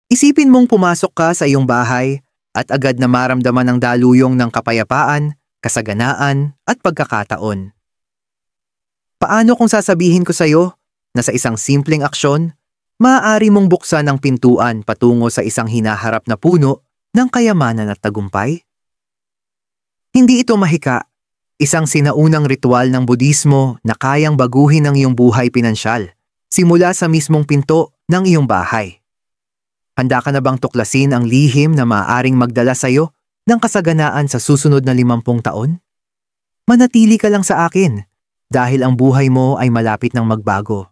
Isipin mong pumasok ka sa iyong bahay at agad na maramdaman ang daluyong ng kapayapaan, kasaganaan at pagkakataon. Paano kung sasabihin ko sa iyo na sa isang simpleng aksyon, maaari mong buksan ang pintuan patungo sa isang hinaharap na puno ng kayamanan at tagumpay? Hindi ito mahika, isang sinaunang ritual ng Budismo na kayang baguhin ang iyong buhay pinansyal, simula sa mismong pinto ng iyong bahay. Handa ka na bang tuklasin ang lihim na maaaring magdala sa iyo ng kasaganaan sa susunod na 50 taon? Manatili ka lang sa akin, dahil ang buhay mo ay malapit ng magbago.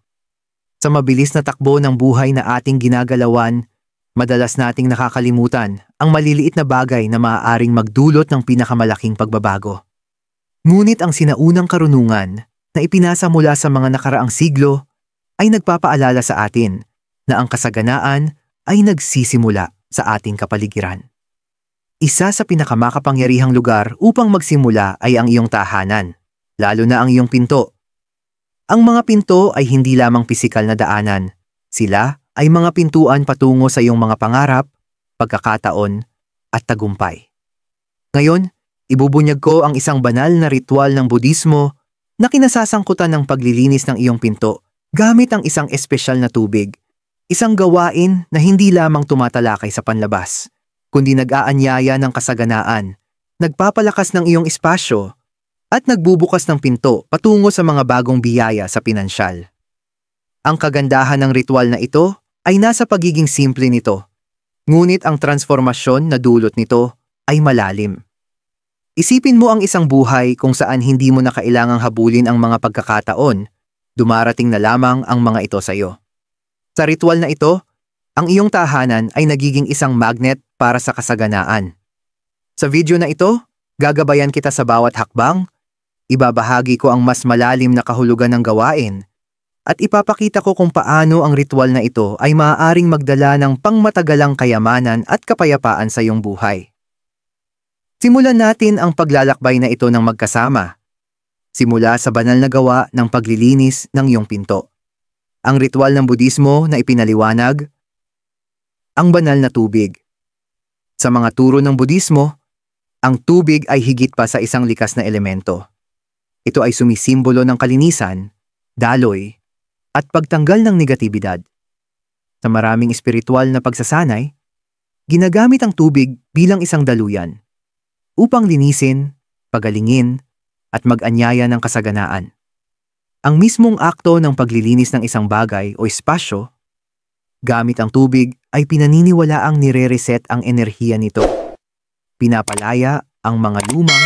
Sa mabilis na takbo ng buhay na ating ginagalawan, madalas nating nakakalimutan ang maliliit na bagay na maaaring magdulot ng pinakamalaking pagbabago. Ngunit ang sinaunang karunungan na ipinasa mula sa mga nakaraang siglo ay nagpapaalala sa atin na ang kasaganaan ay nagsisimula sa ating kapaligiran. Isa sa pinakamakapangyarihang lugar upang magsimula ay ang iyong tahanan, lalo na ang iyong pinto. Ang mga pinto ay hindi lamang pisikal na daanan. Sila ay mga pintuan patungo sa iyong mga pangarap, pagkakataon, at tagumpay. Ngayon, ibubunyag ko ang isang banal na ritual ng Budismo na kinasasangkutan ng paglilinis ng iyong pinto gamit ang isang espesyal na tubig. Isang gawain na hindi lamang tumatalakay sa panlabas, kundi nag-aanyaya ng kasaganaan, nagpapalakas ng iyong espasyo, at nagbubukas ng pinto patungo sa mga bagong biyaya sa pinansyal. Ang kagandahan ng ritual na ito ay nasa pagiging simple nito, ngunit ang transformasyon na dulot nito ay malalim. Isipin mo ang isang buhay kung saan hindi mo na kailangang habulin ang mga pagkakataon, dumarating na lamang ang mga ito sa iyo. Sa ritual na ito, ang iyong tahanan ay nagiging isang magnet para sa kasaganaan. Sa video na ito, gagabayan kita sa bawat hakbang, ibabahagi ko ang mas malalim na kahulugan ng gawain, at ipapakita ko kung paano ang ritual na ito ay maaaring magdala ng pangmatagalang kayamanan at kapayapaan sa iyong buhay. Simulan natin ang paglalakbay na ito ng magkasama. Simula sa banal na gawa ng paglilinis ng iyong pinto. Ang ritual ng Budismo na ipinaliwanag, ang banal na tubig. Sa mga turo ng Budismo, ang tubig ay higit pa sa isang likas na elemento. Ito ay sumisimbolo ng kalinisan, daloy, at pagtanggal ng negatibidad. Sa maraming espiritual na pagsasanay, ginagamit ang tubig bilang isang daluyan upang linisin, pagalingin, at mag-anyaya ng kasaganaan. Ang mismong akto ng paglilinis ng isang bagay o espasyo, gamit ang tubig ay pinaniniwalaang nire-reset ang enerhiya nito. Pinapalaya ang mga lumang,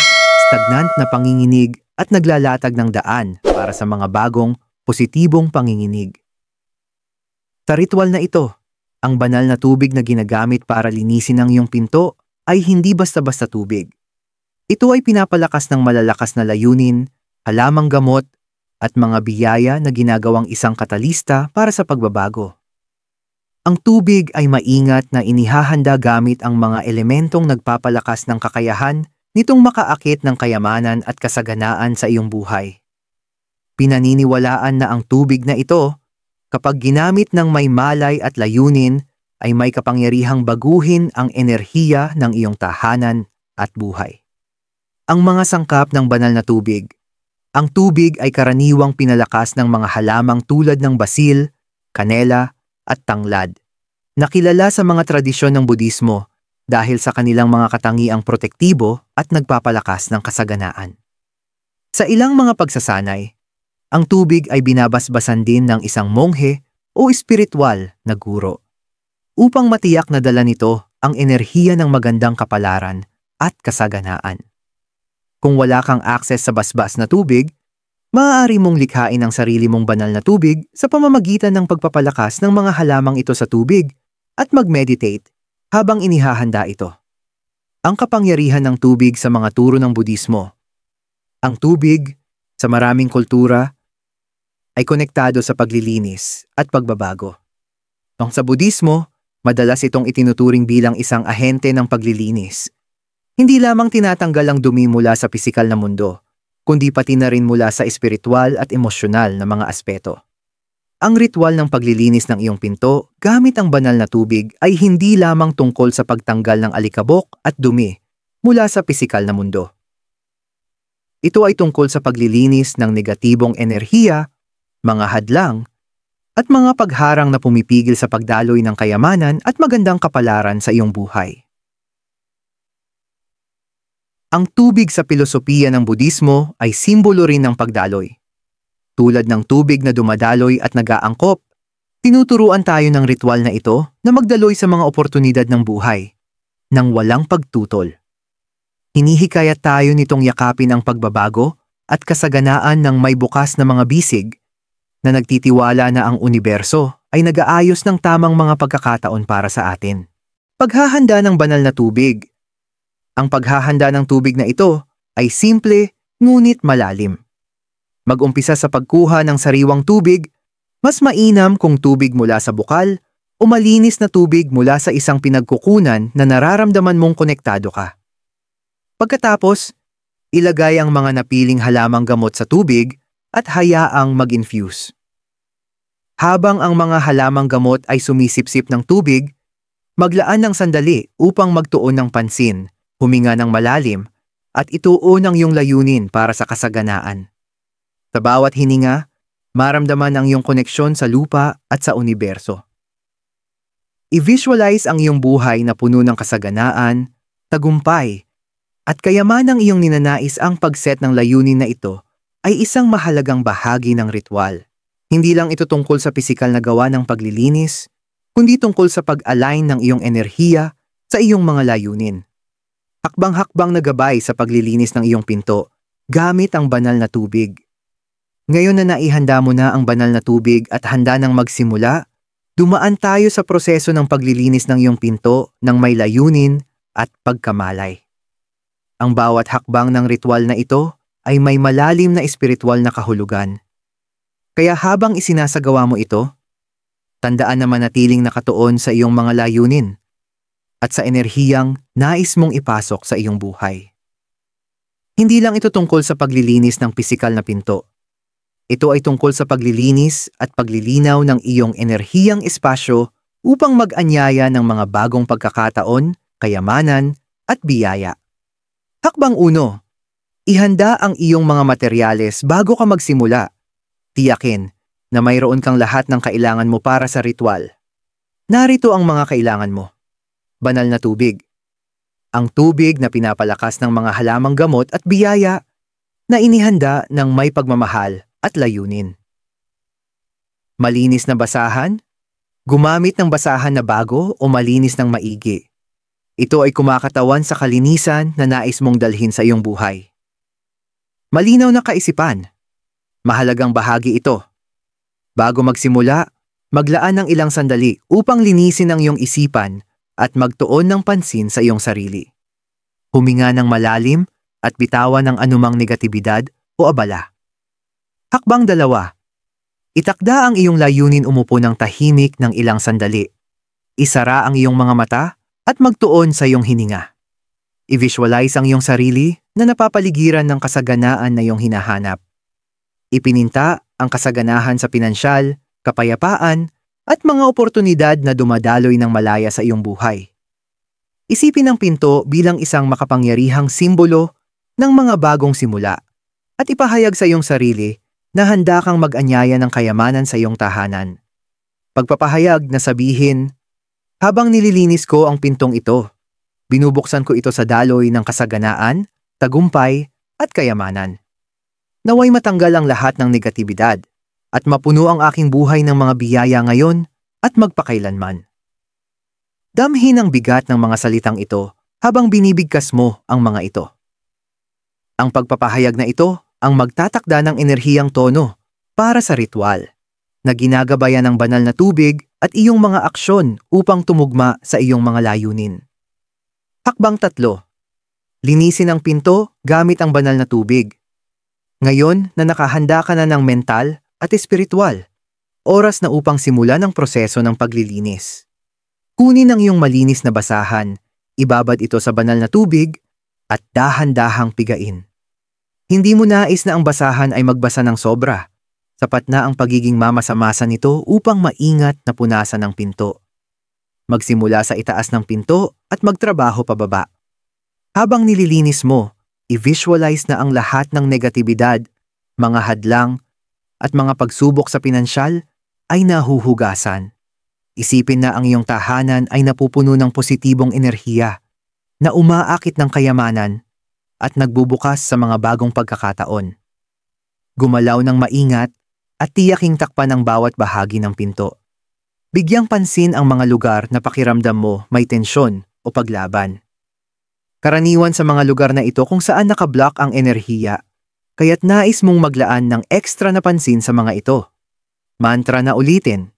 stagnant na panginginig at naglalatag ng daan para sa mga bagong, positibong panginginig. Sa ritual na ito, ang banal na tubig na ginagamit para linisin ang iyong pinto ay hindi basta-basta tubig. Ito ay pinapalakas ng malalakas na layunin, halamang gamot, at mga biyaya na ginagawang isang katalista para sa pagbabago. Ang tubig ay maingat na inihahanda gamit ang mga elementong nagpapalakas ng kakayahan nitong makaakit ng kayamanan at kasaganaan sa iyong buhay. Pinaniniwalaan na ang tubig na ito, kapag ginamit ng may malay at layunin, ay may kapangyarihang baguhin ang enerhiya ng iyong tahanan at buhay. Ang mga sangkap ng banal na tubig. Ang tubig ay karaniwang pinalakas ng mga halamang tulad ng basil, kanela, at tanglad, na kilala sa mga tradisyon ng Budismo dahil sa kanilang mga katangiang protektibo at nagpapalakas ng kasaganaan. Sa ilang mga pagsasanay, ang tubig ay binabasbasan din ng isang monghe o espiritual na guro, upang matiyak na dala nito ang enerhiya ng magandang kapalaran at kasaganaan. Kung wala kang akses sa basbas na tubig, maaari mong likhain ang sarili mong banal na tubig sa pamamagitan ng pagpapalakas ng mga halamang ito sa tubig at mag-meditate habang inihahanda ito. Ang kapangyarihan ng tubig sa mga turo ng Budismo. Ang tubig, sa maraming kultura, ay konektado sa paglilinis at pagbabago. Sa Budismo, madalas itong itinuturing bilang isang ahente ng paglilinis. Hindi lamang tinatanggal ang dumi mula sa pisikal na mundo, kundi pati na rin mula sa espiritual at emosyonal na mga aspeto. Ang ritual ng paglilinis ng iyong pinto gamit ang banal na tubig ay hindi lamang tungkol sa pagtanggal ng alikabok at dumi mula sa pisikal na mundo. Ito ay tungkol sa paglilinis ng negatibong enerhiya, mga hadlang, at mga pagharang na pumipigil sa pagdaloy ng kayamanan at magandang kapalaran sa iyong buhay. Ang tubig sa pilosopiya ng Budismo ay simbolo rin ng pagdaloy. Tulad ng tubig na dumadaloy at nag-aangkop, tinuturuan tayo ng ritual na ito na magdaloy sa mga oportunidad ng buhay, nang walang pagtutol. Hinihikayat tayo nitong yakapin ang pagbabago at kasaganaan ng may bukas na mga bisig na nagtitiwala na ang universo ay nag-aayos ng tamang mga pagkakataon para sa atin. Paghahanda ng banal na tubig. Ang paghahanda ng tubig na ito ay simple ngunit malalim. Mag-umpisa sa pagkuha ng sariwang tubig, mas mainam kung tubig mula sa bukal o malinis na tubig mula sa isang pinagkukunan na nararamdaman mong konektado ka. Pagkatapos, ilagay ang mga napiling halamang gamot sa tubig at hayaang mag-infuse. Habang ang mga halamang gamot ay sumisipsip ng tubig, maglaan ng sandali upang magtuon ng pansin, huminga ng malalim, at ituon ang iyong layunin para sa kasaganaan. Sa bawat hininga, maramdaman ang iyong koneksyon sa lupa at sa universo. I-visualize ang iyong buhay na puno ng kasaganaan, tagumpay, at kayamanang iyong ninanais. Ang pagset ng layunin na ito ay isang mahalagang bahagi ng ritual. Hindi lang ito tungkol sa pisikal na gawa ng paglilinis, kundi tungkol sa pag-align ng iyong enerhiya sa iyong mga layunin. Hakbang-hakbang na gabay sa paglilinis ng iyong pinto gamit ang banal na tubig. Ngayon na naihanda mo na ang banal na tubig at handa nang magsimula, dumaan tayo sa proseso ng paglilinis ng iyong pinto ng may layunin at pagkamalay. Ang bawat hakbang ng ritual na ito ay may malalim na espiritual na kahulugan. Kaya habang isinasagawa mo ito, tandaan na manatiling nakatuon sa iyong mga layunin at sa enerhiyang nais mong ipasok sa iyong buhay. Hindi lang ito tungkol sa paglilinis ng pisikal na pinto. Ito ay tungkol sa paglilinis at paglilinaw ng iyong enerhiyang espasyo upang mag-anyaya ng mga bagong pagkakataon, kayamanan, at biyaya. Hakbang 1. Ihanda ang iyong mga materyales bago ka magsimula. Tiyakin na mayroon kang lahat ng kailangan mo para sa ritual. Narito ang mga kailangan mo. Banal na tubig. Ang tubig na pinapalakas ng mga halamang gamot at biyaya na inihanda ng may pagmamahal at layunin. Malinis na basahan. Gumamit ng basahan na bago o malinis ng maigi. Ito ay kumakatawan sa kalinisan na nais mong dalhin sa iyong buhay. Malinaw na kaisipan. Mahalagang bahagi ito. Bago magsimula, maglaan ng ilang sandali upang linisin ang iyong isipan at magtuon ng pansin sa iyong sarili. Huminga ng malalim at bitawan ng anumang negatibidad o abala. Hakbang 2. Itakda ang iyong layunin. Umupo ng tahimik ng ilang sandali. Isara ang iyong mga mata at magtuon sa iyong hininga. I-visualize ang iyong sarili na napapaligiran ng kasaganaan na iyong hinahanap. Ipininta ang kasaganahan sa pinansyal, kapayapaan, at mga oportunidad na dumadaloy ng malaya sa iyong buhay. Isipin ang pinto bilang isang makapangyarihang simbolo ng mga bagong simula at ipahayag sa iyong sarili na handa kang mag-anyaya ng kayamanan sa iyong tahanan. Pagpapahayag na sabihin, habang nililinis ko ang pintong ito, binubuksan ko ito sa daloy ng kasaganaan, tagumpay, at kayamanan. Naway matanggal ang lahat ng negatibidad at mapuno ang aking buhay ng mga biyaya ngayon at magpakailanman. Damhin ang bigat ng mga salitang ito habang binibigkas mo ang mga ito. Ang pagpapahayag na ito ang magtatakda ng enerhiyang tono para sa ritual na ginagabayan ng banal na tubig at iyong mga aksyon upang tumugma sa iyong mga layunin. Hakbang 3. Linisin ang pinto gamit ang banal na tubig. Ngayon na nakahanda ka na ng mental at espiritual, oras na upang simulan ang proseso ng paglilinis. Kunin ang iyong malinis na basahan, ibabad ito sa banal na tubig, at dahan-dahang pigain. Hindi mo nais na ang basahan ay magbasa ng sobra. Sapat na ang pagiging mamasa-masa nito upang maingat na punasan ang pinto. Magsimula sa itaas ng pinto at magtrabaho pababa. Habang nililinis mo, i-visualize na ang lahat ng negatibidad, mga hadlang, at mga pagsubok sa pinansyal ay nahuhugasan. Isipin na ang iyong tahanan ay napupuno ng positibong enerhiya na umaakit ng kayamanan at nagbubukas sa mga bagong pagkakataon. Gumalaw ng maingat at tiyaking takpan ang bawat bahagi ng pinto. Bigyang pansin ang mga lugar na pakiramdam mo may tensyon o paglaban. Karaniwan sa mga lugar na ito kung saan nakablock ang enerhiya, kaya't nais mong maglaan ng ekstra na pansin sa mga ito. Mantra na ulitin.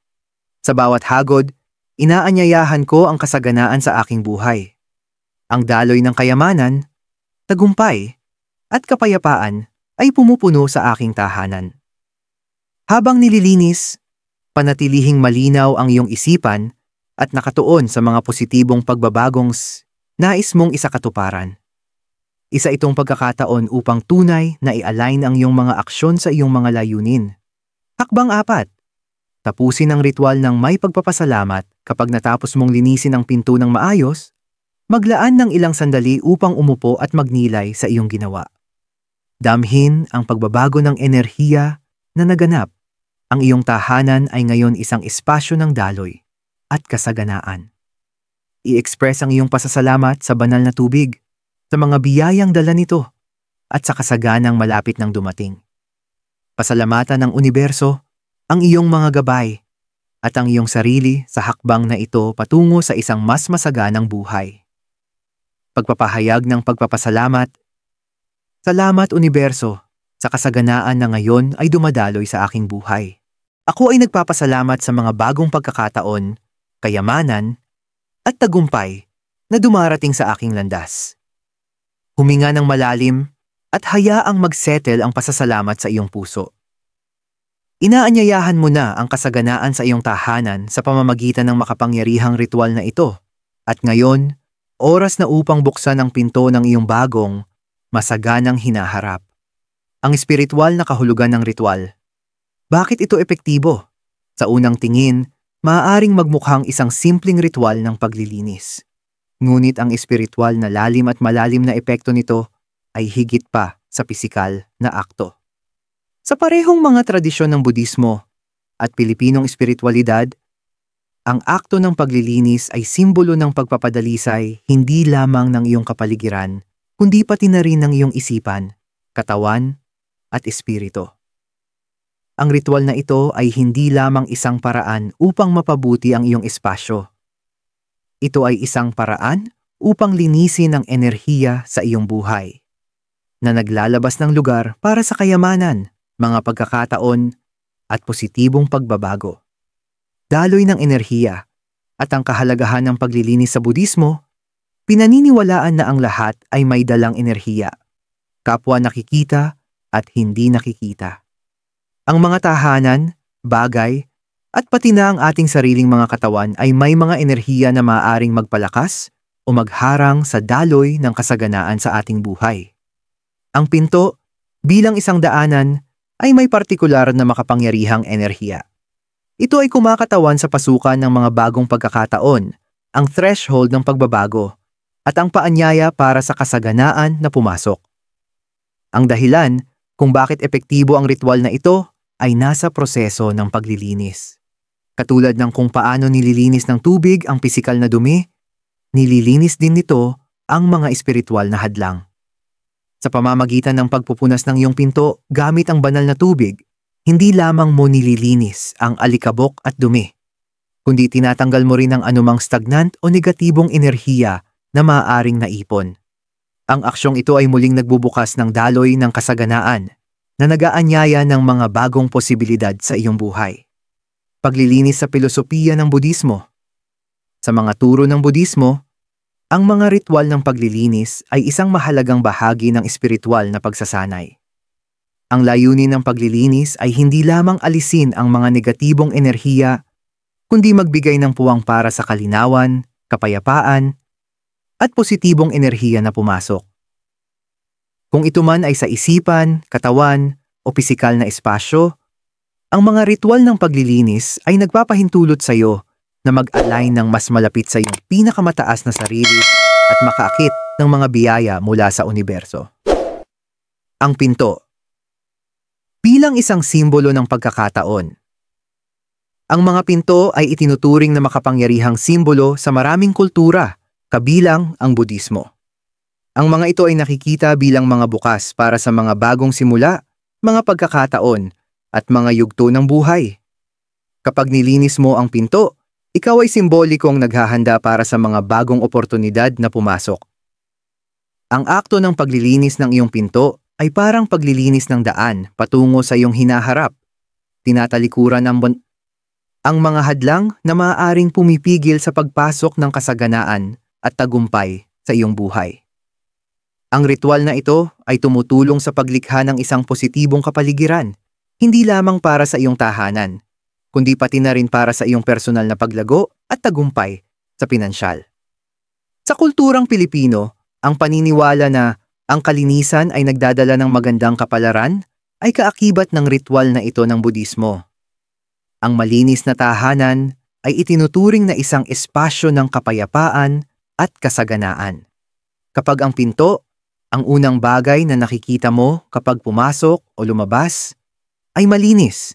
Sa bawat hagod, inaanyayahan ko ang kasaganaan sa aking buhay. Ang daloy ng kayamanan, tagumpay, at kapayapaan ay pumupuno sa aking tahanan. Habang nililinis, panatilihing malinaw ang iyong isipan at nakatuon sa mga positibong pagbabagong nais mong isakatuparan. Isa itong pagkakataon upang tunay na i-align ang iyong mga aksyon sa iyong mga layunin. Hakbang 4. Tapusin ang ritual ng may pagpapasalamat. Kapag natapos mong linisin ang pinto ng maayos, maglaan ng ilang sandali upang umupo at magnilay sa iyong ginawa. Damhin ang pagbabago ng enerhiya na naganap. Ang iyong tahanan ay ngayon isang espasyo ng daloy at kasaganaan. I-express ang iyong pasasalamat sa banal na tubig, sa mga biyayang dala nito, at sa kasaganang malapit ng dumating. Pasalamatan ng universo, ang iyong mga gabay, at ang iyong sarili sa hakbang na ito patungo sa isang mas masaganang buhay. Pagpapahayag ng pagpapasalamat. Salamat universo, sa kasaganaan na ngayon ay dumadaloy sa aking buhay. Ako ay nagpapasalamat sa mga bagong pagkakataon, kayamanan, at tagumpay na dumarating sa aking landas. Huminga ng malalim at hayaang magsettle ang pasasalamat sa iyong puso. Inaanyayahan mo na ang kasaganaan sa iyong tahanan sa pamamagitan ng makapangyarihang ritual na ito. At ngayon, oras na upang buksan ang pinto ng iyong bagong, masaganang hinaharap. Ang espiritual na kahulugan ng ritual. Bakit ito epektibo? Sa unang tingin, maaaring magmukhang isang simpleng ritual ng paglilinis. Ngunit ang espiritual na lalim at malalim na epekto nito ay higit pa sa pisikal na akto. Sa parehong mga tradisyon ng Budismo at Pilipinong espiritualidad, ang akto ng paglilinis ay simbolo ng pagpapadalisay hindi lamang ng iyong kapaligiran, kundi pati na rin ng iyong isipan, katawan, at espiritu. Ang ritual na ito ay hindi lamang isang paraan upang mapabuti ang iyong espasyo. Ito ay isang paraan upang linisin ang enerhiya sa iyong buhay, na naglalabas ng lugar para sa kayamanan, mga pagkakataon, at positibong pagbabago. Daloy ng enerhiya at ang kahalagahan ng paglilinis sa Budismo, pinaniniwalaan na ang lahat ay may dalang enerhiya, kapwa nakikita at hindi nakikita. Ang mga tahanan, bagay, at pati na ang ating sariling mga katawan ay may mga enerhiya na maaaring magpalakas o magharang sa daloy ng kasaganaan sa ating buhay. Ang pinto, bilang isang daanan, ay may partikular na makapangyarihang enerhiya. Ito ay kumakatawan sa pasukan ng mga bagong pagkakataon, ang threshold ng pagbabago, at ang paanyaya para sa kasaganaan na pumasok. Ang dahilan kung bakit epektibo ang ritual na ito ay nasa proseso ng paglilinis. Katulad ng kung paano nililinis ng tubig ang pisikal na dumi, nililinis din nito ang mga espiritual na hadlang. Sa pamamagitan ng pagpupunas ng iyong pinto gamit ang banal na tubig, hindi lamang mo nililinis ang alikabok at dumi, kundi tinatanggal mo rin ang anumang stagnant o negatibong enerhiya na maaaring naipon. Ang aksyong ito ay muling nagbubukas ng daloy ng kasaganaan na nag-aanyaya ng mga bagong posibilidad sa iyong buhay. Paglilinis sa pilosopiya ng Budismo. Sa mga turo ng Budismo, ang mga ritual ng paglilinis ay isang mahalagang bahagi ng espiritual na pagsasanay. Ang layunin ng paglilinis ay hindi lamang alisin ang mga negatibong enerhiya, kundi magbigay ng puwang para sa kalinawan, kapayapaan, at positibong enerhiya na pumasok. Kung ito man ay sa isipan, katawan, o pisikal na espasyo, Ang mga ritual ng paglilinis ay nagpapahintulot sa iyo na mag-align ng mas malapit sa iyong pinakamataas na sarili at makaakit ng mga biyaya mula sa universo. Ang pinto. Bilang isang simbolo ng pagkakataon. Ang mga pinto ay itinuturing na makapangyarihang simbolo sa maraming kultura, kabilang ang Budismo. Ang mga ito ay nakikita bilang mga bukas para sa mga bagong simula, mga pagkakataon, at mga yugto ng buhay. Kapag nilinis mo ang pinto, ikaw ay simbolikong naghahanda para sa mga bagong oportunidad na pumasok. Ang akto ng paglilinis ng iyong pinto ay parang paglilinis ng daan patungo sa iyong hinaharap. Tinatalikuran ang mga hadlang na maaaring pumipigil sa pagpasok ng kasaganaan at tagumpay sa iyong buhay. Ang ritual na ito ay tumutulong sa paglikha ng isang positibong kapaligiran, hindi lamang para sa iyong tahanan, kundi pati na rin para sa iyong personal na paglago at tagumpay sa pinansyal. Sa kulturang Pilipino, ang paniniwala na ang kalinisan ay nagdadala ng magandang kapalaran ay kaakibat ng ritual na ito ng Budismo. Ang malinis na tahanan ay itinuturing na isang espasyo ng kapayapaan at kasaganaan. Kapag ang pinto, ang unang bagay na nakikita mo kapag pumasok o lumabas, ay malinis.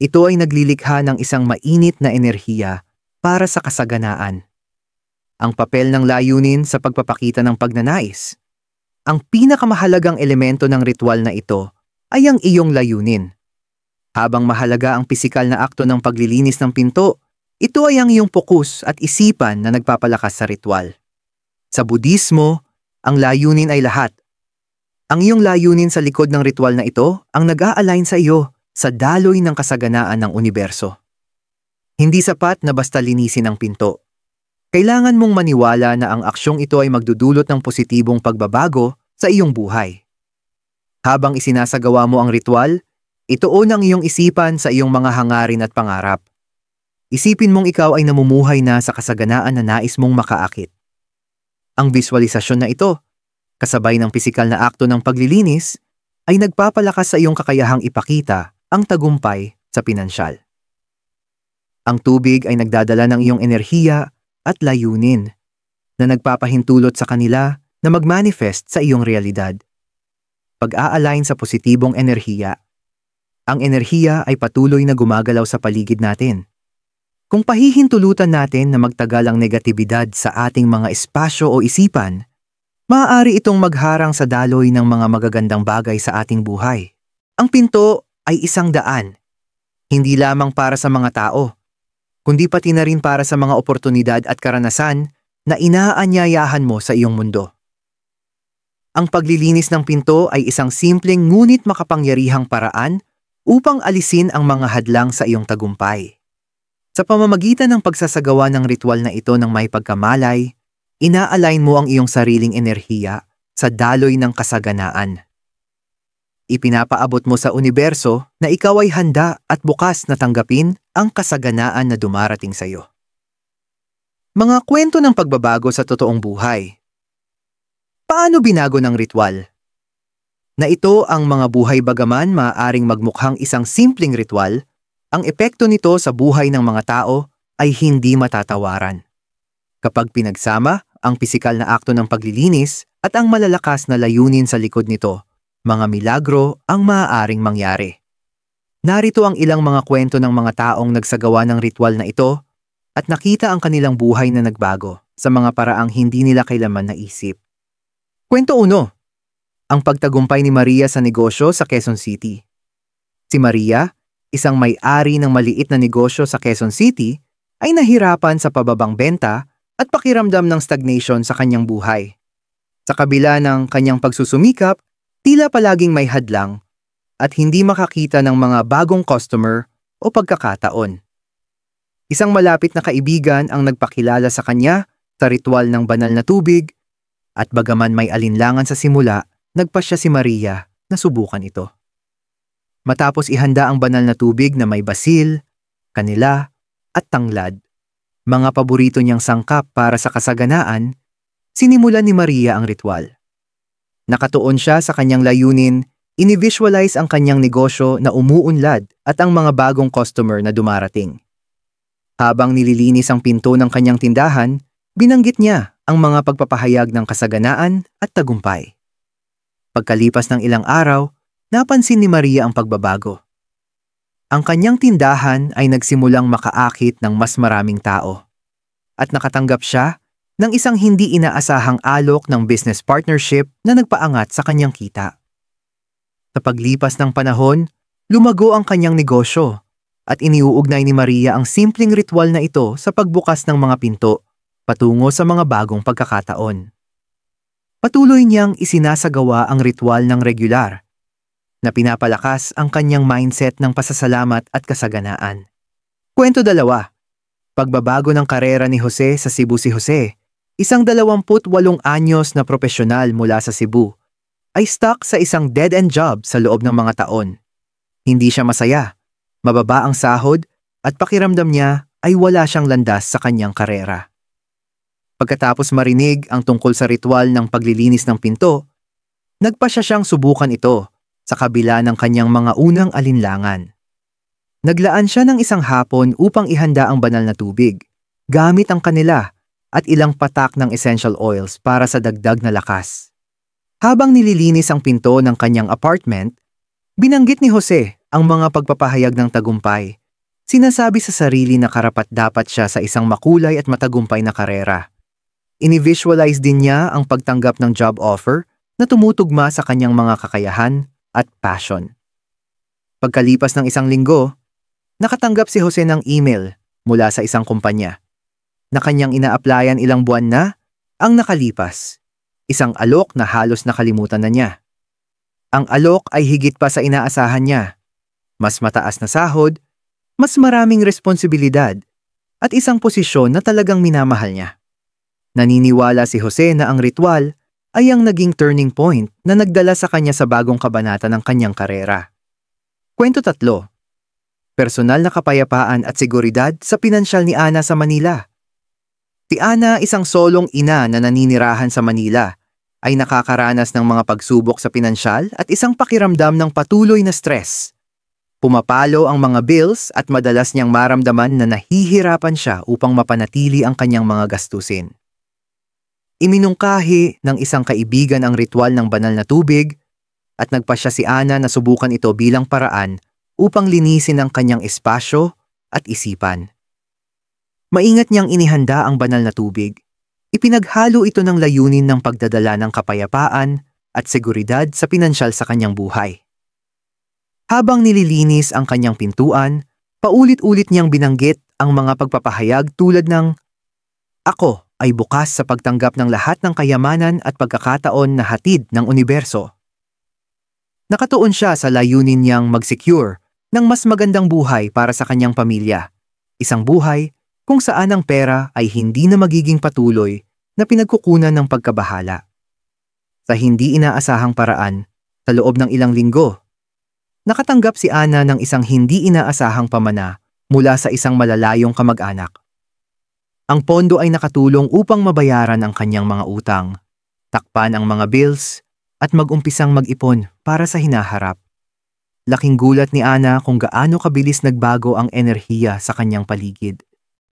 Ito ay naglilikha ng isang mainit na enerhiya para sa kasaganaan. Ang papel ng layunin sa pagpapakita ng pagnanais. Ang pinakamahalagang elemento ng ritual na ito ay ang iyong layunin. Habang mahalaga ang pisikal na akto ng paglilinis ng pinto, ito ay ang iyong pokus at isipan na nagpapalakas sa ritual. Sa Budismo, ang layunin ay lahat. Ang iyong layunin sa likod ng ritual na ito ang nag-a-align sa iyo sa daloy ng kasaganaan ng universo. Hindi sapat na basta linisin ang pinto. Kailangan mong maniwala na ang aksyong ito ay magdudulot ng positibong pagbabago sa iyong buhay. Habang isinasagawa mo ang ritual, ituon ang iyong isipan sa iyong mga hangarin at pangarap. Isipin mong ikaw ay namumuhay na sa kasaganaan na nais mong makaakit. Ang visualisasyon na ito, kasabay ng pisikal na akto ng paglilinis, ay nagpapalakas sa iyong kakayahang ipakita ang tagumpay sa pinansyal. Ang tubig ay nagdadala ng iyong enerhiya at layunin na nagpapahintulot sa kanila na mag-manifest sa iyong realidad. Pag-a-align sa positibong enerhiya. Ang enerhiya ay patuloy na gumagalaw sa paligid natin. Kung pahihintulutan natin na magtagal ang negatibidad sa ating mga espasyo o isipan, maaari itong magharang sa daloy ng mga magagandang bagay sa ating buhay. Ang pinto ay isang daan, hindi lamang para sa mga tao, kundi pati na rin para sa mga oportunidad at karanasan na inaanyayahan mo sa iyong mundo. Ang paglilinis ng pinto ay isang simpleng ngunit makapangyarihang paraan upang alisin ang mga hadlang sa iyong tagumpay. Sa pamamagitan ng pagsasagawa ng ritual na ito ng may pagkamalay, ina-align mo ang iyong sariling enerhiya sa daloy ng kasaganaan. Ipinapaabot mo sa universo na ikaw ay handa at bukas na tanggapin ang kasaganaan na dumarating sa iyo. Mga kwento ng pagbabago sa totoong buhay. Paano binago ng ritual? Na ito ang mga buhay bagaman maaaring magmukhang isang simpleng ritual, ang epekto nito sa buhay ng mga tao ay hindi matatawaran. Kapag pinagsama ang pisikal na akto ng paglilinis at ang malalakas na layunin sa likod nito, mga milagro ang maaaring mangyari. Narito ang ilang mga kwento ng mga taong nagsagawa ng ritual na ito at nakita ang kanilang buhay na nagbago sa mga paraang hindi nila kailanman naisip. Kwento 1. Ang pagtagumpay ni Maria sa negosyo sa Quezon City. Si Maria, isang may-ari ng maliit na negosyo sa Quezon City, ay nahirapan sa pababang benta at pakiramdam ng stagnation sa kanyang buhay. Sa kabila ng kanyang pagsusumikap, tila palaging may hadlang at hindi makakita ng mga bagong customer o pagkakataon. Isang malapit na kaibigan ang nagpakilala sa kanya sa ritual ng banal na tubig at bagaman may alinlangan sa simula, nagpasya si Maria na subukan ito. Matapos ihanda ang banal na tubig na may basil, kanila at tanglad, mga paborito niyang sangkap para sa kasaganaan, sinimulan ni Maria ang ritual. Nakatuon siya sa kanyang layunin Ini-visualize ang kanyang negosyo na umuunlad at ang mga bagong customer na dumarating. Habang nililinis ang pinto ng kanyang tindahan, binanggit niya ang mga pagpapahayag ng kasaganaan at tagumpay. Pagkalipas ng ilang araw, napansin ni Maria ang pagbabago. Ang kanyang tindahan ay nagsimulang makaakit ng mas maraming tao. At nakatanggap siya ng isang hindi inaasahang alok ng business partnership na nagpaangat sa kanyang kita. Sa paglipas ng panahon, lumago ang kanyang negosyo at iniuugnay ni Maria ang simpleng ritual na ito sa pagbukas ng mga pinto patungo sa mga bagong pagkakataon. Patuloy niyang isinasagawa ang ritual ng regular na pinapalakas ang kanyang mindset ng pasasalamat at kasaganaan. Kwento 2. Pagbabago ng karera ni Jose sa Cebu. Si Jose, isang 28 anyos na propesyonal mula sa Cebu, ay stuck sa isang dead-end job sa loob ng mga taon. Hindi siya masaya, mababa ang sahod, at pakiramdam niya ay wala siyang landas sa kanyang karera. Pagkatapos marinig ang tungkol sa ritual ng paglilinis ng pinto, nagpasya siyang subukan ito sa kabila ng kanyang mga unang alinlangan. Naglaan siya ng isang hapon upang ihanda ang banal na tubig, gamit ang kanila at ilang patak ng essential oils para sa dagdag na lakas. Habang nililinis ang pinto ng kanyang apartment, binanggit ni Jose ang mga pagpapahayag ng tagumpay. Sinasabi sa sarili na karapat-dapat siya sa isang makulay at matagumpay na karera. Ini-visualize din niya ang pagtanggap ng job offer na tumutugma sa kanyang mga kakayahan at passion. Pagkalipas ng isang linggo, nakatanggap si Jose ng email mula sa isang kumpanya na kanyang ina-applyan ilang buwan na ang nakalipas. Isang alok na halos nakalimutan na niya. Ang alok ay higit pa sa inaasahan niya. Mas mataas na sahod, mas maraming responsibilidad, at isang posisyon na talagang minamahal niya. Naniniwala si Jose na ang ritual ay ang naging turning point na nagdala sa kanya sa bagong kabanata ng kanyang karera. Kwento 3. Personal na kapayapaan at seguridad sa pinansyal ni Ana sa Manila. Si Ana, isang solong ina na naninirahan sa Manila, ay nakakaranas ng mga pagsubok sa pinansyal at isang pakiramdam ng patuloy na stress. Pumapalo ang mga bills at madalas niyang maramdaman na nahihirapan siya upang mapanatili ang kanyang mga gastusin. Iminungkahi ng isang kaibigan ang ritual ng banal na tubig at nagpasya si Ana na subukan ito bilang paraan upang linisin ang kanyang espasyo at isipan. Maingat niyang inihanda ang banal na tubig. Ipinaghalo ito ng layunin ng pagdadala ng kapayapaan at seguridad sa pinansyal sa kanyang buhay. Habang nililinis ang kanyang pintuan, paulit-ulit niyang binanggit ang mga pagpapahayag tulad ng, "Ako ay bukas sa pagtanggap ng lahat ng kayamanan at pagkakataon na hatid ng universo." Nakatuon siya sa layunin niyang mag-secure ng mas magandang buhay para sa kanyang pamilya. Isang buhay kung saan ang pera ay hindi na magiging patuloy na pinagkukunan ng pagkabahala. Sa hindi inaasahang paraan, sa loob ng ilang linggo, nakatanggap si Ana ng isang hindi inaasahang pamana mula sa isang malalayong kamag-anak. Ang pondo ay nakatulong upang mabayaran ang kanyang mga utang, takpan ang mga bills, at mag-umpisang mag-ipon para sa hinaharap. Laking gulat ni Ana kung gaano kabilis nagbago ang enerhiya sa kanyang paligid.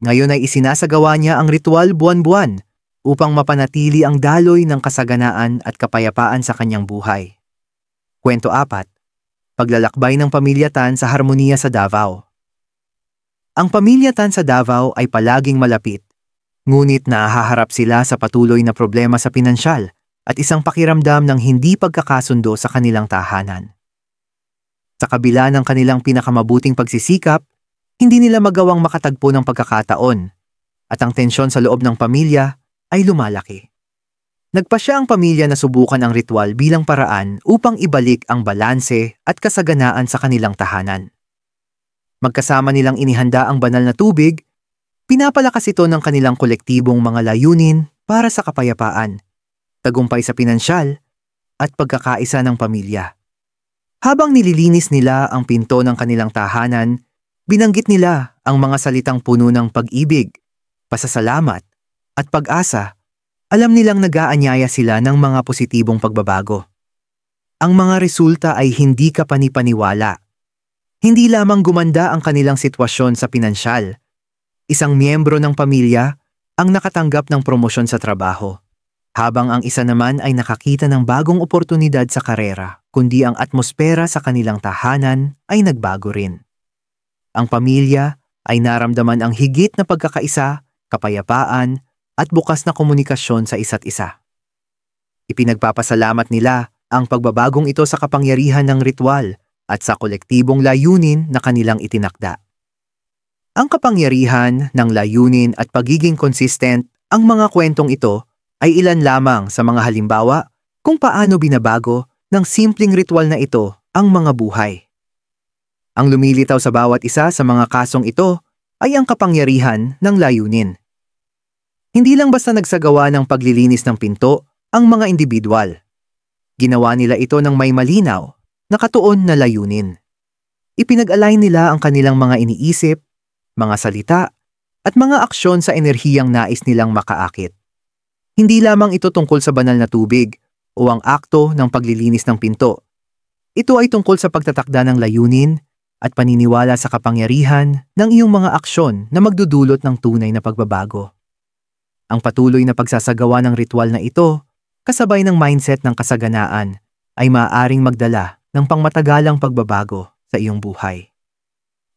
Ngayon ay isinasagawa niya ang ritual buwan-buwan upang mapanatili ang daloy ng kasaganaan at kapayapaan sa kanyang buhay. Kwento 4. Paglalakbay ng pamilya Tan sa harmonia sa Davao. Ang pamilya Tan sa Davao ay palaging malapit, ngunit nahaharap sila sa patuloy na problema sa pinansyal at isang pakiramdam ng hindi pagkakasundo sa kanilang tahanan. Sa kabila ng kanilang pinakamabuting pagsisikap, hindi nila magawang makatagpo ng pagkakataon at ang tensyon sa loob ng pamilya ay lumalaki. Nagpasya ang pamilya na subukan ang ritual bilang paraan upang ibalik ang balanse at kasaganaan sa kanilang tahanan. Magkasama nilang inihanda ang banal na tubig, pinapalakas ito ng kanilang kolektibong mga layunin para sa kapayapaan, tagumpay sa pinansyal, at pagkakaisa ng pamilya. Habang nililinis nila ang pinto ng kanilang tahanan, binanggit nila ang mga salitang puno ng pag-ibig, pasasalamat, at pag-asa. Alam nilang nag-aanyaya sila ng mga positibong pagbabago. Ang mga resulta ay hindi ka panipaniwala. Hindi lamang gumanda ang kanilang sitwasyon sa pinansyal. Isang miyembro ng pamilya ang nakatanggap ng promosyon sa trabaho, habang ang isa naman ay nakakita ng bagong oportunidad sa karera, kundi ang atmosfera sa kanilang tahanan ay nagbago rin. Ang pamilya ay naramdaman ang higit na pagkakaisa, kapayapaan, at bukas na komunikasyon sa isa't isa. Ipinagpapasalamat nila ang pagbabagong ito sa kapangyarihan ng ritual at sa kolektibong layunin na kanilang itinakda. Ang kapangyarihan ng layunin at pagiging consistent, ang mga kwentong ito ay ilan lamang sa mga halimbawa kung paano binabago ng simpleng ritual na ito ang mga buhay. Ang lumilitaw sa bawat isa sa mga kasong ito ay ang kapangyarihan ng layunin. Hindi lang basta nagsagawa ng paglilinis ng pinto ang mga individual. Ginawa nila ito ng may malinaw, nakatuon na layunin. Ipinag-align nila ang kanilang mga iniisip, mga salita, at mga aksyon sa enerhiyang nais nilang makaakit. Hindi lamang ito tungkol sa banal na tubig o ang akto ng paglilinis ng pinto. Ito ay tungkol sa pagtatakda ng layunin at paniniwala sa kapangyarihan ng iyong mga aksyon na magdudulot ng tunay na pagbabago. Ang patuloy na pagsasagawa ng ritual na ito, kasabay ng mindset ng kasaganaan, ay maaaring magdala ng pangmatagalang pagbabago sa iyong buhay.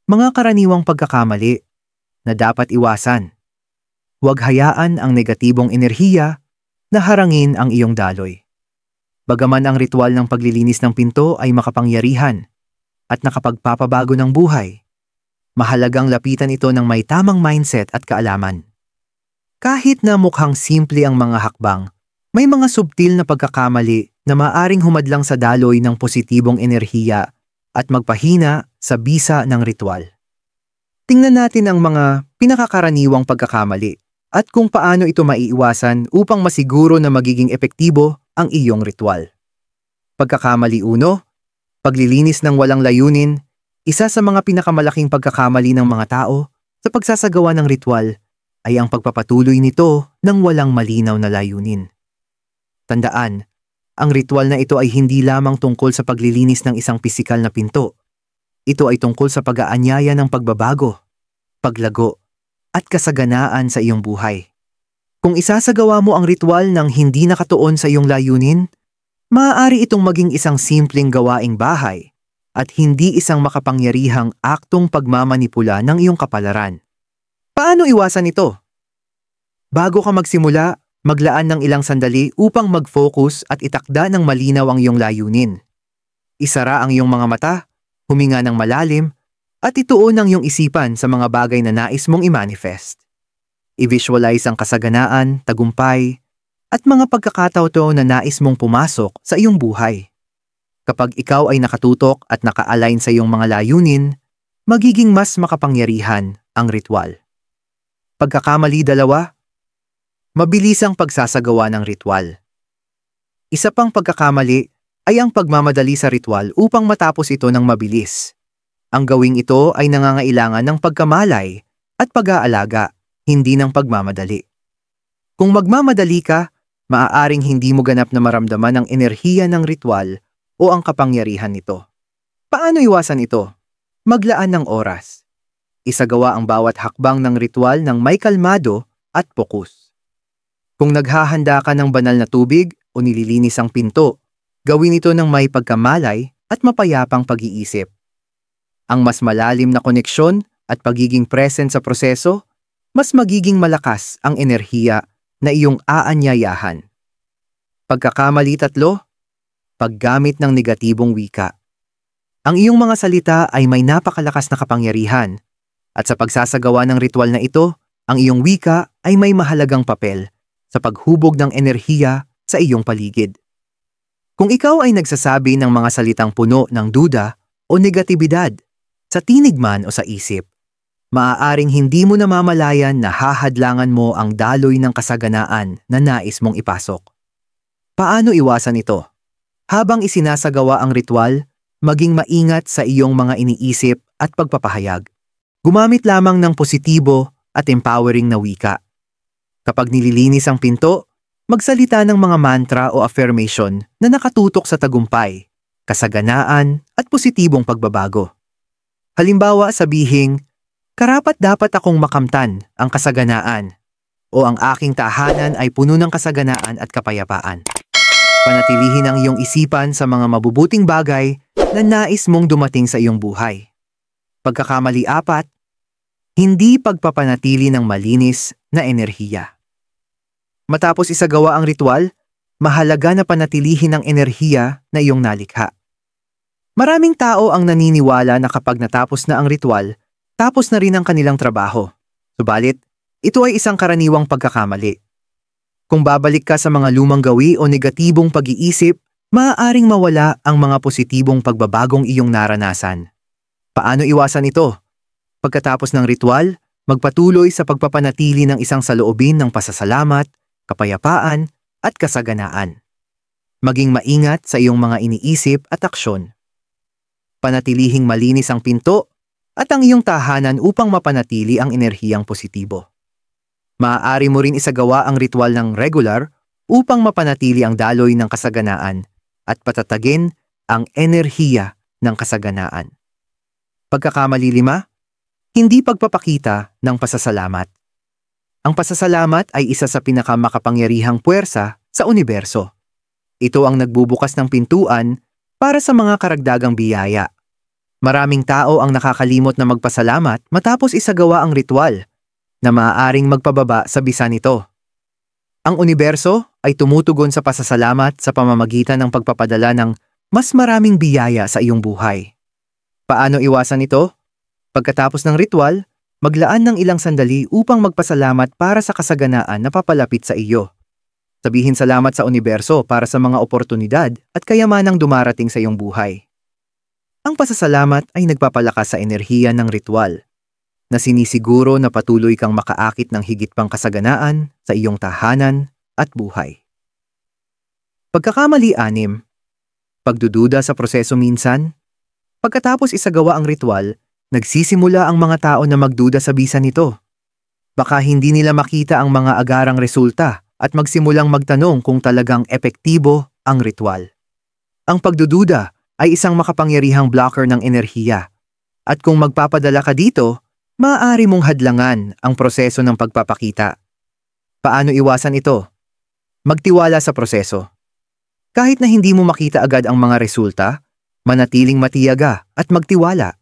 Mga karaniwang pagkakamali na dapat iwasan. Huwag hayaan ang negatibong enerhiya na harangin ang iyong daloy. Bagaman ang ritual ng paglilinis ng pinto ay makapangyarihan at nakapagpapabago ng buhay, mahalagang lapitan ito ng may tamang mindset at kaalaman. Kahit na mukhang simple ang mga hakbang, may mga subtil na pagkakamali na maaring humadlang sa daloy ng positibong enerhiya at magpahina sa bisa ng ritual. Tingnan natin ang mga pinakakaraniwang pagkakamali at kung paano ito maiiwasan upang masiguro na magiging epektibo ang iyong ritual. Pagkakamali 1, paglilinis ng walang layunin. Isa sa mga pinakamalaking pagkakamali ng mga tao sa pagsasagawa ng ritual ay ang pagpapatuloy nito ng walang malinaw na layunin. Tandaan, ang ritual na ito ay hindi lamang tungkol sa paglilinis ng isang pisikal na pinto. Ito ay tungkol sa pag-aanyaya ng pagbabago, paglago, at kasaganaan sa iyong buhay. Kung isasagawa mo ang ritual ng hindi nakatuon sa iyong layunin, maaari itong maging isang simpleng gawaing bahay at hindi isang makapangyarihang aktong pagmamanipula ng iyong kapalaran. Paano iwasan ito? Bago ka magsimula, maglaan ng ilang sandali upang mag-focus at itakda ng malinaw ang iyong layunin. Isara ang iyong mga mata, huminga ng malalim, at ituon ang iyong isipan sa mga bagay na nais mong i-manifest. I-visualize ang kasaganaan, tagumpay, at mga pagkakataon na nais mong pumasok sa iyong buhay. Kapag ikaw ay nakatutok at naka-align sa iyong mga layunin, magiging mas makapangyarihan ang ritual. Pagkakamali 2, mabilis ang pagsasagawa ng ritual. Isa pang pagkakamali ay ang pagmamadali sa ritual upang matapos ito ng mabilis. Ang gawing ito ay nangangailangan ng pagkamalay at pag-aalaga, hindi ng pagmamadali. Kung magmamadali ka, maaaring hindi mo ganap na maramdaman ang enerhiya ng ritual o ang kapangyarihan nito. Paano iwasan ito? Maglaan ng oras. Isagawa ang bawat hakbang ng ritual ng may kalmado at pokus. Kung naghahanda ka ng banal na tubig o nililinis ang pinto, gawin ito ng may pagkamalay at mapayapang pag-iisip. Ang mas malalim na koneksyon at pagiging present sa proseso, mas magiging malakas ang enerhiya na iyong aanyayahan. Pagkakamali 3, paggamit ng negatibong wika. Ang iyong mga salita ay may napakalakas na kapangyarihan, at sa pagsasagawa ng ritual na ito, ang iyong wika ay may mahalagang papel sa paghubog ng enerhiya sa iyong paligid. Kung ikaw ay nagsasabi ng mga salitang puno ng duda o negatibidad, sa tinig man o sa isip, maaaring hindi mo namamalayan na hahadlangan mo ang daloy ng kasaganaan na nais mong ipasok. Paano iwasan ito? Habang isinasagawa ang ritual, maging maingat sa iyong mga iniisip at pagpapahayag. Gumamit lamang ng positibo at empowering na wika. Kapag nililinis ang pinto, Magsalita ng mga mantra o affirmation na nakatutok sa tagumpay, kasaganaan at positibong pagbabago. Halimbawa, sabihing, karapat-dapat akong makamtan ang kasaganaan o ang aking tahanan ay puno ng kasaganaan at kapayapaan. Panatilihin ang iyong isipan sa mga mabubuting bagay na nais mong dumating sa iyong buhay. Pagkakamali 4, hindi pagpapanatili ng malinis na enerhiya. Matapos isagawa ang ritual, mahalaga na panatilihin ang enerhiya na iyong nalikha. Maraming tao ang naniniwala na kapag natapos na ang ritual, tapos na rin ang kanilang trabaho. Subalit, ito ay isang karaniwang pagkakamali. Kung babalik ka sa mga lumang gawi o negatibong pag-iisip, maaaring mawala ang mga positibong pagbabagong iyong naranasan. Paano iwasan ito? Pagkatapos ng ritual, magpatuloy sa pagpapanatili ng isang saloobin ng pasasalamat, kapayapaan at kasaganaan. Maging maingat sa iyong mga iniisip at aksyon. Panatilihing malinis ang pinto at ang iyong tahanan upang mapanatili ang enerhiyang positibo. Maaari mo rin isagawa ang ritual ng regular upang mapanatili ang daloy ng kasaganaan at patatagin ang enerhiya ng kasaganaan. Pagkakamali 5, hindi pagpapakita ng pasasalamat. Ang pasasalamat ay isa sa pinakamakapangyarihang puwersa sa universo. Ito ang nagbubukas ng pintuan para sa mga karagdagang biyaya. Maraming tao ang nakakalimot na magpasalamat matapos isagawa ang ritual na maaaring magpababa sa bisa nito. Ang universo ay tumutugon sa pasasalamat sa pamamagitan ng pagpapadala ng mas maraming biyaya sa iyong buhay. Paano iwasan ito? Pagkatapos ng ritual, maglaan ng ilang sandali upang magpasalamat para sa kasaganaan na papalapit sa iyo. Sabihin salamat sa universo para sa mga oportunidad at kayamanang dumarating sa iyong buhay. Ang pasasalamat ay nagpapalakas sa enerhiya ng ritual, na sinisiguro na patuloy kang makaakit ng higit pang kasaganaan sa iyong tahanan at buhay. Pagkakamali 6, pagdududa sa proseso minsan. Pagkatapos isagawa ang ritual, nagsisimula ang mga tao na magduda sa bisa nito. Baka hindi nila makita ang mga agarang resulta at magsimulang magtanong kung talagang epektibo ang ritual. Ang pagdududa ay isang makapangyarihang blocker ng enerhiya. At kung magpapadala ka dito, maaari mong hadlangan ang proseso ng pagpapakita. Paano iwasan ito? Magtiwala sa proseso. Kahit na hindi mo makita agad ang mga resulta, manatiling matiyaga at magtiwala.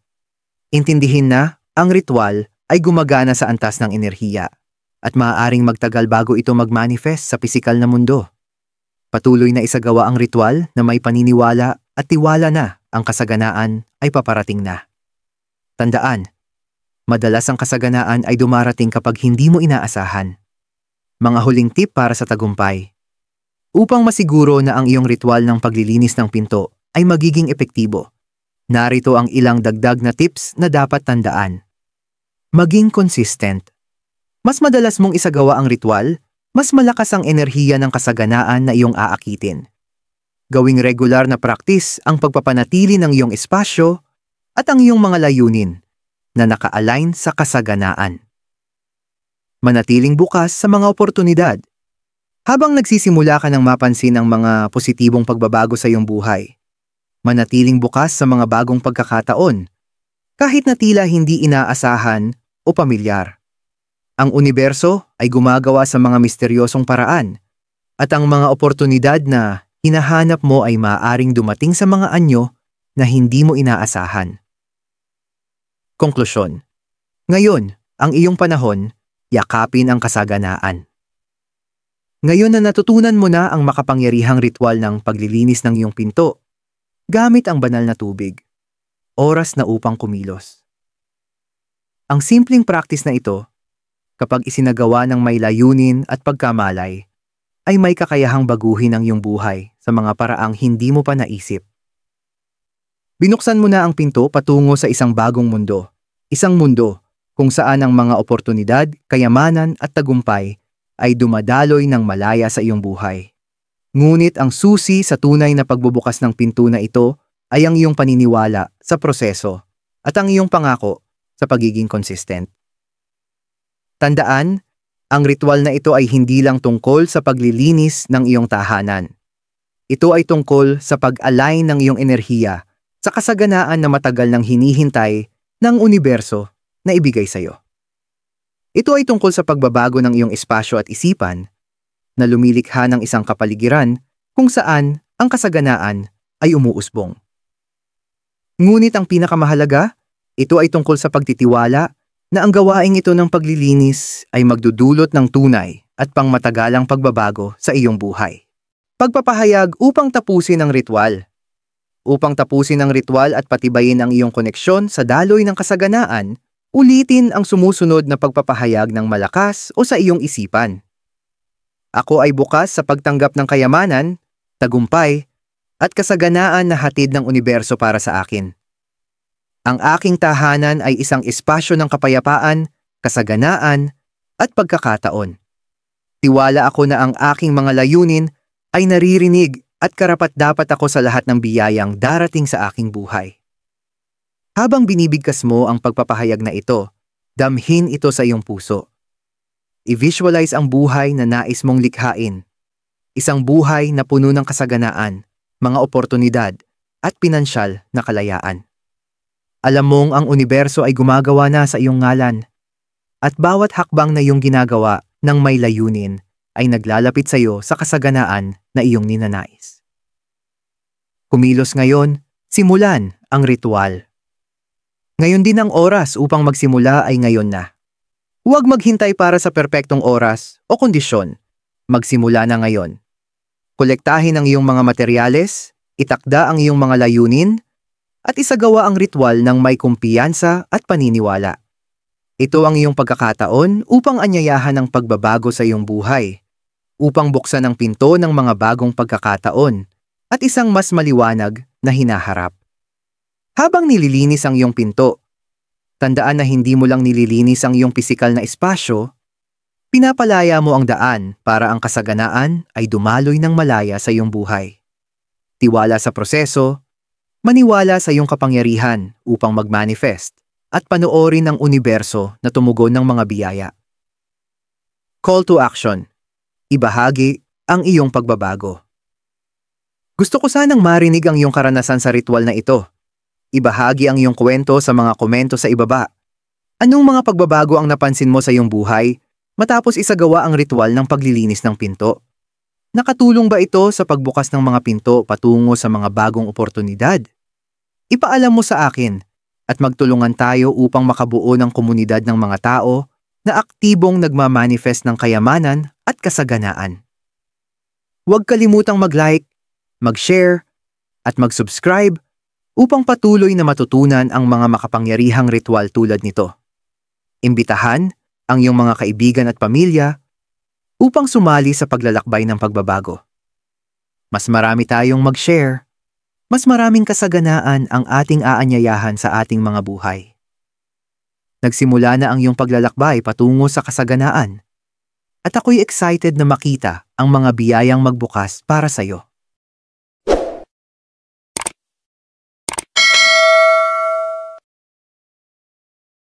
Intindihin na ang ritual ay gumagana sa antas ng enerhiya at maaaring magtagal bago ito mag-manifest sa pisikal na mundo. Patuloy na isagawa ang ritual na may paniniwala at tiwala na ang kasaganaan ay paparating na. Tandaan, madalas ang kasaganaan ay dumarating kapag hindi mo inaasahan. Mga huling tip para sa tagumpay. Upang masiguro na ang iyong ritual ng paglilinis ng pinto ay magiging epektibo, narito ang ilang dagdag na tips na dapat tandaan. Maging consistent. Mas madalas mong isagawa ang ritual, mas malakas ang enerhiya ng kasaganaan na iyong aakitin. Gawing regular na practice ang pagpapanatili ng iyong espasyo at ang iyong mga layunin na naka-align sa kasaganaan. Manatiling bukas sa mga oportunidad. Habang nagsisimula ka ng mapansin ang mga positibong pagbabago sa iyong buhay, manatiling bukas sa mga bagong pagkakataon, kahit na tila hindi inaasahan o pamilyar. Ang universo ay gumagawa sa mga misteryosong paraan, at ang mga oportunidad na hinahanap mo ay maaaring dumating sa mga anyo na hindi mo inaasahan. Konklusyon. Ngayon, ang iyong panahon, yakapin ang kasaganaan. Ngayon na natutunan mo na ang makapangyarihang ritual ng paglilinis ng iyong pinto, gamit ang banal na tubig, oras na upang kumilos. Ang simpleng practice na ito, kapag isinagawa ng may layunin at pagkamalay, ay may kakayahang baguhin ang iyong buhay sa mga paraang hindi mo pa naisip. Binuksan mo na ang pinto patungo sa isang bagong mundo, isang mundo kung saan ang mga oportunidad, kayamanan at tagumpay ay dumadaloy ng malaya sa iyong buhay. Ngunit ang susi sa tunay na pagbubukas ng pinto na ito ay ang iyong paniniwala sa proseso at ang iyong pangako sa pagiging consistent. Tandaan, Ang ritual na ito ay hindi lang tungkol sa paglilinis ng iyong tahanan. Ito ay tungkol sa pag-align ng iyong enerhiya sa kasaganaan na matagal nang hinihintay ng universo na ibigay sa iyo. Ito ay tungkol sa pagbabago ng iyong espasyo at isipan na lumilikha ng isang kapaligiran kung saan ang kasaganaan ay umuusbong. Ngunit ang pinakamahalaga, ito ay tungkol sa pagtitiwala na ang gawaing ito ng paglilinis ay magdudulot ng tunay at pangmatagalang pagbabago sa iyong buhay. Pagpapahayag upang tapusin ang ritual. Upang tapusin ang ritual at patibayin ang iyong koneksyon sa daloy ng kasaganaan, ulitin ang sumusunod na pagpapahayag ng malakas o sa iyong isipan. Ako ay bukas sa pagtanggap ng kayamanan, tagumpay, at kasaganaan na hatid ng universo para sa akin. Ang aking tahanan ay isang espasyo ng kapayapaan, kasaganaan, at pagkakataon. Tiwala ako na ang aking mga layunin ay naririnig at karapat-dapat ako sa lahat ng biyayang darating sa aking buhay. Habang binibigkas mo ang pagpapahayag na ito, damhin ito sa iyong puso. I-visualize ang buhay na nais mong likhain. Isang buhay na puno ng kasaganaan, mga oportunidad, at pinansyal na kalayaan. Alam mong ang universo ay gumagawa na sa iyong ngalan, at bawat hakbang na iyong ginagawa ng may layunin ay naglalapit sa iyo sa kasaganaan na iyong ninanais. Kumilos ngayon, simulan ang ritual. Ngayon din ang oras upang magsimula ay ngayon na. Huwag maghintay para sa perpektong oras o kondisyon. Magsimula na ngayon. Kolektahin ang iyong mga materyales, itakda ang iyong mga layunin, at isagawa ang ritual ng may kumpiyansa at paniniwala. Ito ang iyong pagkakataon upang anyayahan ang pagbabago sa iyong buhay, upang buksan ang pinto ng mga bagong pagkakataon at isang mas maliwanag na hinaharap. Habang nililinis ang iyong pinto, tandaan na hindi mo lang nililinis ang iyong pisikal na espasyo, pinapalaya mo ang daan para ang kasaganaan ay dumaloy ng malaya sa iyong buhay. Tiwala sa proseso, maniwala sa iyong kapangyarihan upang mag-manifest at panoorin ang universo na tumugon ng mga biyaya. Call to action. Ibahagi ang iyong pagbabago. Gusto ko sanang marinig ang iyong karanasan sa ritual na ito. Ibahagi ang iyong kwento sa mga komento sa ibaba. Anong mga pagbabago ang napansin mo sa iyong buhay matapos isagawa ang ritual ng paglilinis ng pinto? Nakatulong ba ito sa pagbukas ng mga pinto patungo sa mga bagong oportunidad? Ipaalam mo sa akin at magtulungan tayo upang makabuo ng komunidad ng mga tao na aktibong nagmamanifest ng kayamanan at kasaganaan. Huwag kalimutang mag-like, mag-share, at mag-subscribe upang patuloy na matutunan ang mga makapangyarihang ritual tulad nito. Imbitahan ang iyong mga kaibigan at pamilya upang sumali sa paglalakbay ng pagbabago. Mas marami tayong mag-share, mas maraming kasaganaan ang ating aanyayahan sa ating mga buhay. Nagsimula na ang iyong paglalakbay patungo sa kasaganaan, at ako'y excited na makita ang mga biyayang magbukas para sa iyo.